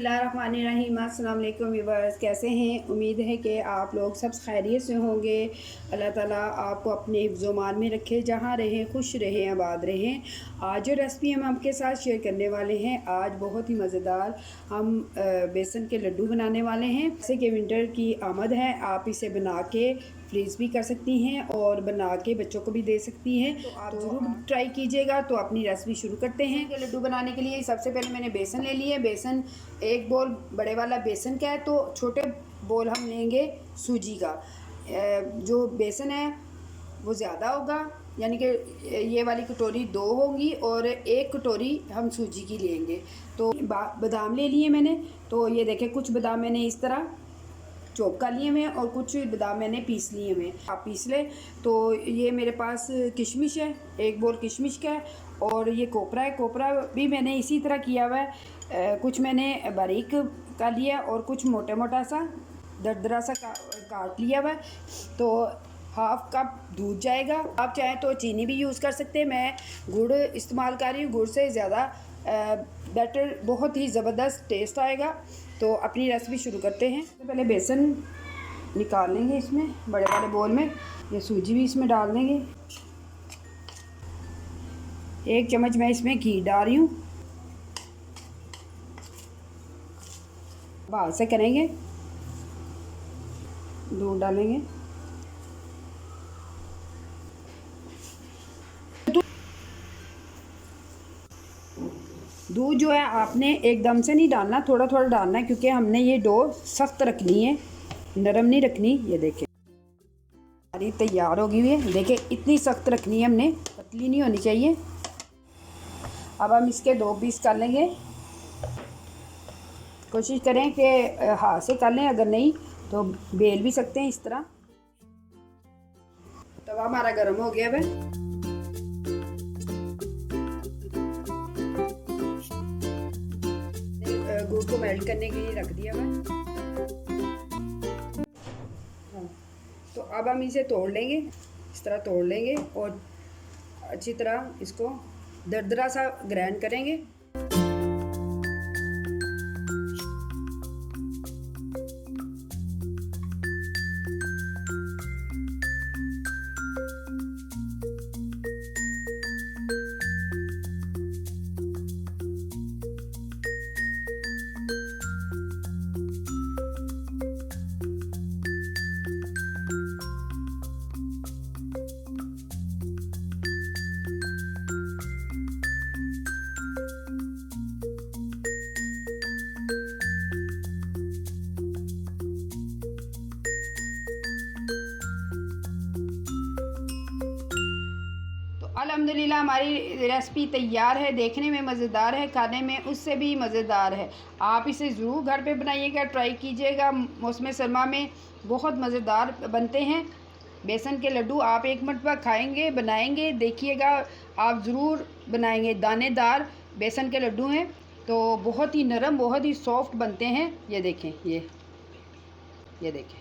बिस्मिल्लाहिर्रहमानिर्रहीम। अस्सलाम वालेकुम व्यूअर्स, कैसे हैं? उम्मीद है कि आप लोग सब खैरियत से होंगे। अल्लाह ताला आपको अपने हिफ्ज़-ओ-मान में रखे, जहाँ रहें खुश रहें, आबाद रहें। आज जो रेसिपी हम आपके साथ शेयर करने वाले हैं, आज बहुत ही मज़ेदार हम बेसन के लड्डू बनाने वाले हैं। जैसे कि विंटर की आमद है, आप इसे बना के फ्रीज़ भी कर सकती हैं और बना के बच्चों को भी दे सकती हैं। तो आप ज़रूर ट्राई कीजिएगा। तो अपनी रेसिपी शुरू करते हैं। कि लड्डू बनाने के लिए सबसे पहले मैंने बेसन ले लिए। बेसन एक बोल बड़े वाला बेसन का है, तो छोटे बोल हम लेंगे सूजी का। जो बेसन है वो ज़्यादा होगा, यानी कि ये वाली कटोरी 2 होंगी और 1 कटोरी हम सूजी की लेंगे। तो बादाम ले लिए मैंने। तो ये देखें, कुछ बादाम मैंने इस तरह चॉप कर लिए हुए और कुछ बादाम मैंने पीस लिए हुए। आप पीस लें। तो ये मेरे पास किशमिश है, 1 बोल किशमिश का है, और ये कोपरा है। कोपरा भी मैंने इसी तरह किया हुआ है। कुछ मैंने बारीक कर लिया और कुछ मोटा मोटा सा दरदरा सा काट लिया हुआ है। तो हाफ़ कप दूध जाएगा। आप चाहें तो चीनी भी यूज़ कर सकते हैं। मैं गुड़ इस्तेमाल कर रही हूँ। गुड़ से ज़्यादा बैटर बहुत ही ज़बरदस्त टेस्ट आएगा। तो अपनी रेसिपी शुरू करते हैं। तो पहले बेसन निकाल लेंगे इसमें बड़े वाले बोल में। ये सूजी भी इसमें डाल देंगे। 1 चम्मच मैं इसमें घी डाल रही हूँ। बाहर से करेंगे, दूध डालेंगे। दूध जो है आपने एकदम से नहीं डालना, थोड़ा थोड़ा डालना है, क्योंकि हमने ये डो सख्त रखनी है, नरम नहीं रखनी। ये देखें हमारी तैयार होगी हुई है। देखें इतनी सख्त रखनी है हमने, पतली नहीं होनी चाहिए। अब हम इसके 2 पीस कर लेंगे। कोशिश करें कि हाथ से कर लें, अगर नहीं तो बेल भी सकते हैं इस तरह। तवा हमारा गर्म हो गया है। गुड़ को मेल्ट करने के लिए रख दिया हुआ। तो अब हम इसे तोड़ लेंगे, इस तरह तोड़ लेंगे और अच्छी तरह इसको दरदरा सा ग्राइंड करेंगे। अल्हम्दुलिल्लाह हमारी रेसिपी तैयार है। देखने में मज़ेदार है, खाने में उससे भी मज़ेदार है। आप इसे ज़रूर घर पे बनाइएगा, ट्राई कीजिएगा। मौसम सरमा में बहुत मज़ेदार बनते हैं बेसन के लड्डू। आप एक मरतबा खाएंगे, बनाएंगे, देखिएगा, आप ज़रूर बनाएंगे। दानेदार बेसन के लड्डू हैं, तो बहुत ही नरम, बहुत ही सॉफ्ट बनते हैं। ये देखें, ये देखें।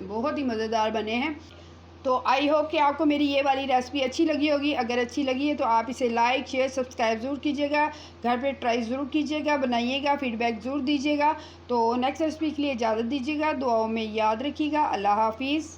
बहुत ही मज़ेदार बने हैं। तो आई होप कि आपको मेरी ये वाली रेसिपी अच्छी लगी होगी। अगर अच्छी लगी है तो आप इसे लाइक शेयर सब्सक्राइब ज़रूर कीजिएगा। घर पे ट्राई ज़रूर कीजिएगा, बनाइएगा, फीडबैक ज़रूर दीजिएगा। तो नेक्स्ट रेसिपी के लिए इजाज़त दीजिएगा। दुआओं में याद रखिएगा। अल्लाह हाफिज़।